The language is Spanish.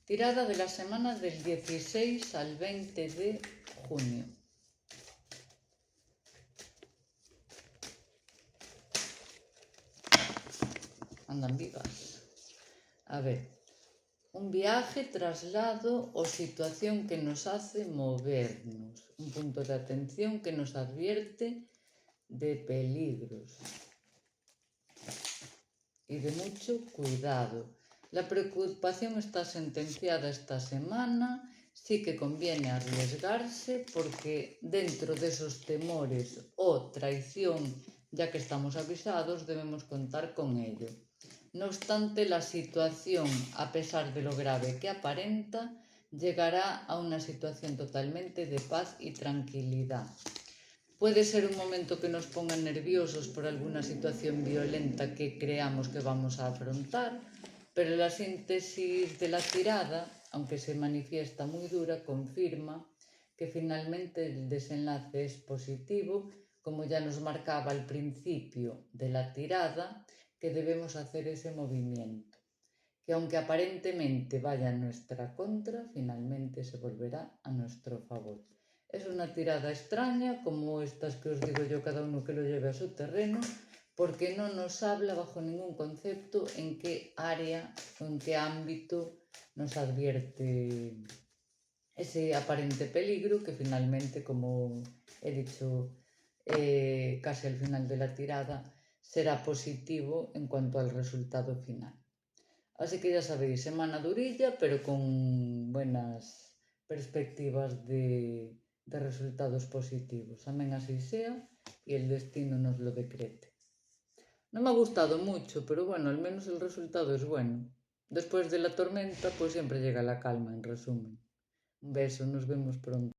Tirada de la semana del 16 al 20 de junio. Andan vivas. A ver, un viaje, traslado o situación que nos hace movernos. Un punto de atención que nos advierte de peligros y de mucho cuidado. La preocupación está sentenciada esta semana. Sí que conviene arriesgarse porque dentro de esos temores o traición, ya que estamos avisados, debemos contar con ello. No obstante, la situación, a pesar de lo grave que aparenta, llegará a una situación totalmente de paz y tranquilidad. Puede ser un momento que nos ponga nerviosos por alguna situación violenta que creamos que vamos a afrontar, pero la síntesis de la tirada, aunque se manifiesta muy dura, confirma que finalmente el desenlace es positivo, como ya nos marcaba al principio de la tirada, que debemos hacer ese movimiento, que aunque aparentemente vaya en nuestra contra, finalmente se volverá a nuestro favor. Es una tirada extraña, como estas que os digo yo, cada uno que lo lleve a su terreno, porque no nos habla bajo ningún concepto en qué área o en qué ámbito nos advierte ese aparente peligro que finalmente, como he dicho casi al final de la tirada, será positivo en cuanto al resultado final. Así que ya sabéis, semana durilla, pero con buenas perspectivas de resultados positivos. Amén así sea y el destino nos lo decrete. No me ha gustado mucho, pero bueno, al menos el resultado es bueno. Después de la tormenta, pues siempre llega la calma, en resumen. Un beso, nos vemos pronto.